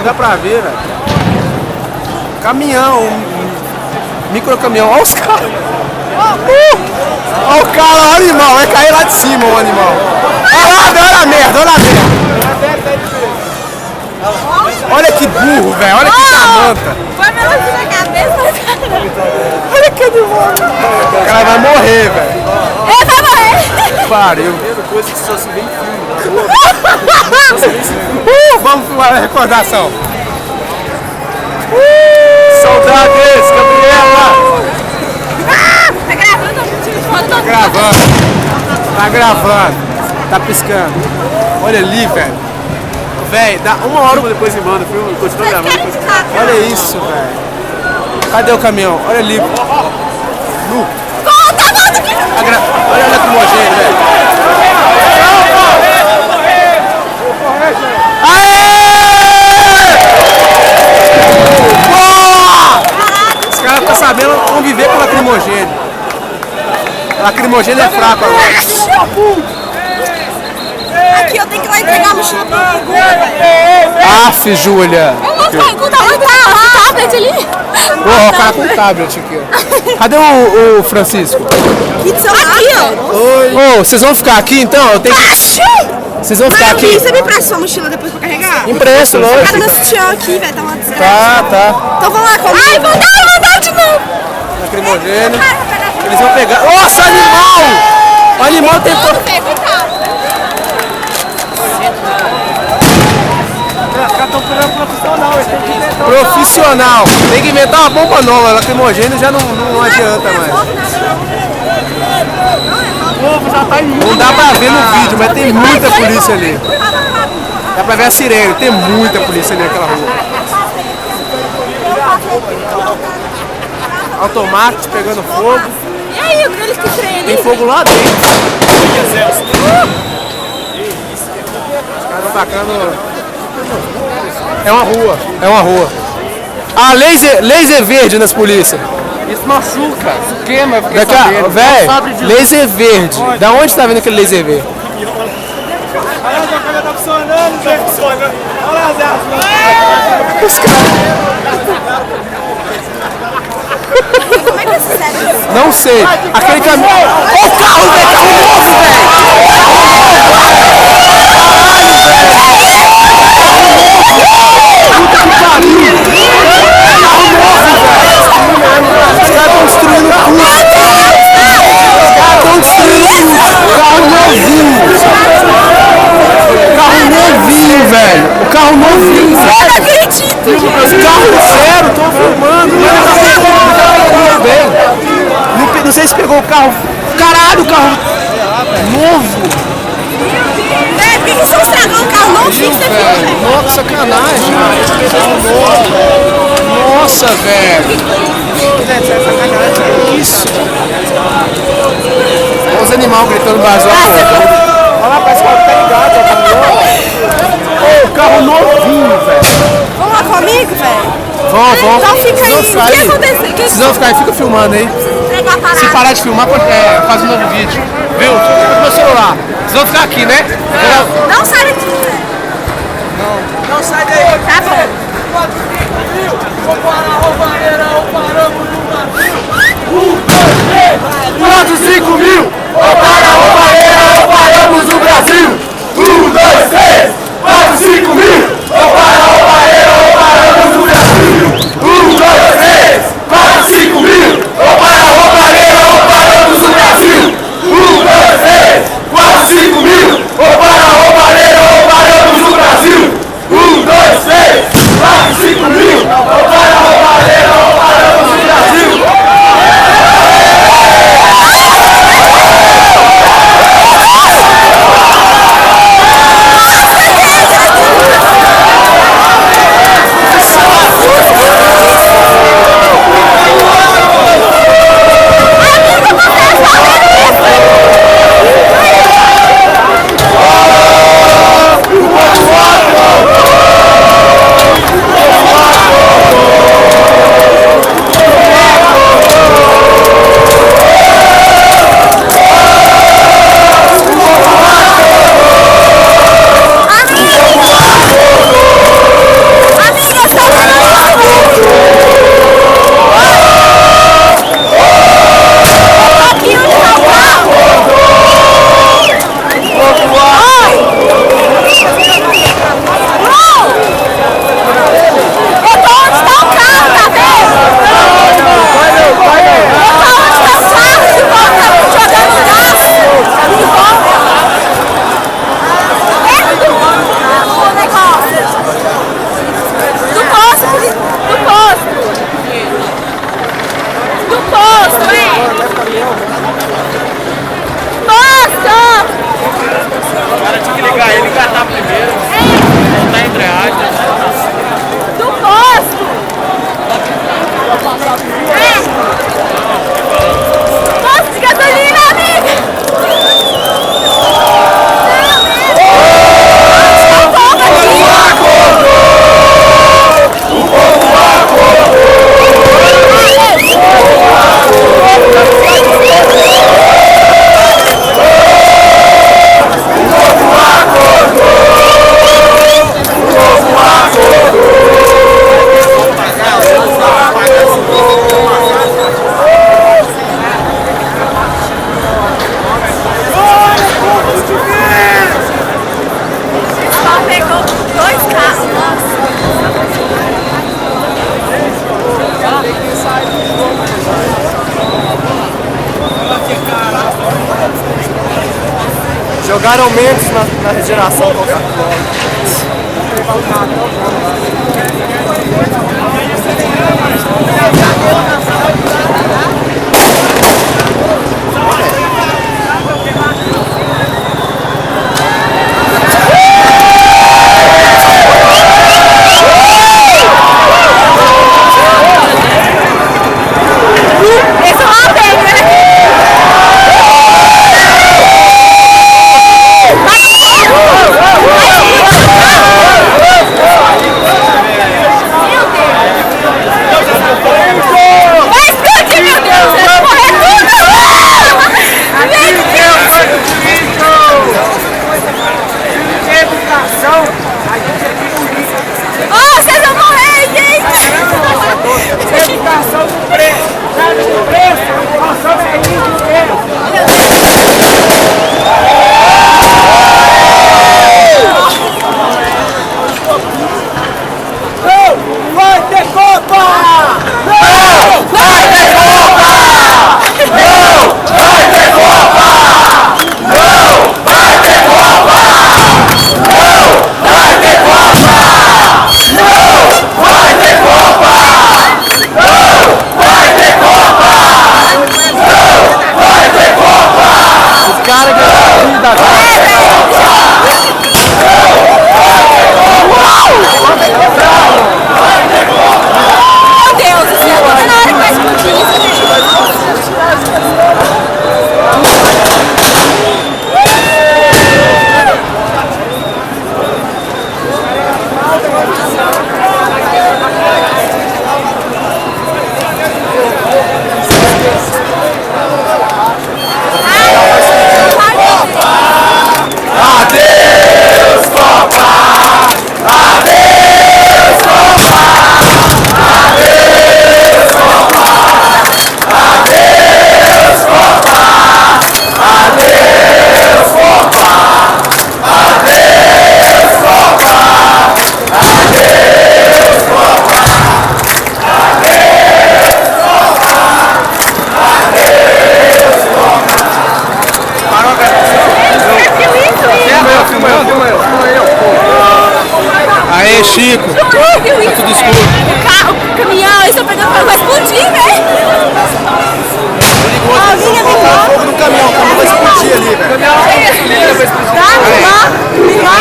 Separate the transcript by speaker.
Speaker 1: dá pra ver, velho. Caminhão, microcaminhão, olha os caras. Olha o cara, olha o animal, vai cair lá de cima o animal. Olha lá, olha a merda, olha a merda. Olha que burro, velho, olha que samanta.
Speaker 2: Foi melhor que na cabeça, cara.
Speaker 1: Olha que animal. O cara vai morrer, velho.
Speaker 2: Ele vai morrer.
Speaker 1: Pariu.
Speaker 3: Coisa que só se vê em filme.
Speaker 1: Vamos filmar a recordação.
Speaker 3: Saudades, Gabriela!
Speaker 2: Tá gravando?
Speaker 1: Tá gravando. Tá gravando. Tá piscando. Olha ali, velho. Velho, dá uma hora
Speaker 3: Depois me manda, filme, continua gravando.
Speaker 1: Olha isso, velho. Cadê o caminhão? Olha ali. Nu.
Speaker 2: Volta, volta aqui.
Speaker 1: Olha a lacrimogênea, velho. Os caras estão sabendo conviver com lacrimogênio. Lacrimogênio é fraco agora.
Speaker 2: Aqui eu tenho que ir lá entregar a mochila pro Gugu, velho.
Speaker 1: Aff, Júlia.
Speaker 2: Eu vou ficar com o tablet ali.
Speaker 1: Porra, o cara com o tablet aqui, ó. Cadê o Francisco?
Speaker 2: Aqui, ó.
Speaker 1: Ô, vocês vão ficar aqui então? Eu tenho que... Vocês vão ficar aqui?
Speaker 2: Você me empresta sua mochila depois pra carregar?
Speaker 1: Impresso,
Speaker 2: Cara,
Speaker 1: lógico.
Speaker 2: meu sutiã aqui, velho, tá uma desgraça.
Speaker 1: Tá.
Speaker 2: Então vamos lá comigo. Ai, vou dar de novo.
Speaker 1: Lacrimogênio. Eles vão pegar... Nossa, animal! O animal tentou...
Speaker 3: Os caras estão pegando profissional, eles têm que inventar.
Speaker 1: Profissional. Tem que inventar uma bomba nova. Lacrimogênio já não adianta mais.
Speaker 3: O povo já tá indo.
Speaker 1: Não dá pra ver no vídeo, mas tem muita polícia ali. Dá pra ver a sirene. Tem muita polícia ali naquela rua. Automate pegando fogo.
Speaker 2: E aí, aqueles que treinam?
Speaker 1: Tem fogo lá dentro. Os caras estão tacando... É uma rua. Ah, laser verde nas polícias.
Speaker 3: Isso machuca, isso queima, eu fiquei
Speaker 1: Daqui a...
Speaker 3: sabendo.
Speaker 1: Véi,
Speaker 3: Sabe de-
Speaker 1: laser verde. Da onde tá vindo aquele laser verde?
Speaker 3: Olha, a câmera tá funcionando, Zé. Olha lá, Zé.
Speaker 1: Os caras...
Speaker 2: Como é que você sabe isso?
Speaker 1: Não sei. Aquele caminhão... Ó o carro, velho! Carro novo, velho! Os caras estão destruindo tudo. Carro novinho, velho. O carro novinho.
Speaker 2: Eu não acredito, gente.
Speaker 1: Os carros zero, tô filmando. Não sei se pegou o carro. Caralho, o carro novo.
Speaker 2: Velho, por que você estragou um carro novinho que você fez, velho?
Speaker 1: Nossa, sacanagem. Nossa, velho. Isso. Olha os animais gritando baixo. Olha lá, parece que tá ligado. Ô, carro novinho, velho.
Speaker 2: Vamos lá comigo, velho?
Speaker 1: Vamos.
Speaker 2: Então fica aí. O que aconteceu?
Speaker 1: Vocês vão ficar aí, fica filmando aí.
Speaker 2: Entregar a parada.
Speaker 1: Se parar de filmar, faz um novo vídeo. Viu? Fica com o meu celular. Vocês vão ficar aqui, né?
Speaker 2: Não sai daqui, velho.
Speaker 3: Não sai daí.
Speaker 2: Tá bom.
Speaker 3: Vou parar a roubalheira, paramos no Brasil.
Speaker 1: 5 mil! Vou para a roubalheira, paramos o Brasil! 1, 2, 3, 4, 5 mil! Vou para a roubalheira, paramos o Brasil! 1, 2, 3, 4, 5 mil! Vou para a roubalheira, paramos o Brasil! 1, 2, 3, 4, 5 mil! Vou para a roubalheira, Jogaram menos na geração Coca-Cola. Aê, Chico! Tá tudo escuro.
Speaker 2: O carro, o caminhão, eles estão pegando fogo, vai explodir, velho!
Speaker 1: Ó, vinha, fogo no caminhão, o caminhão vai explodir ali, velho.
Speaker 2: Tá, me lá,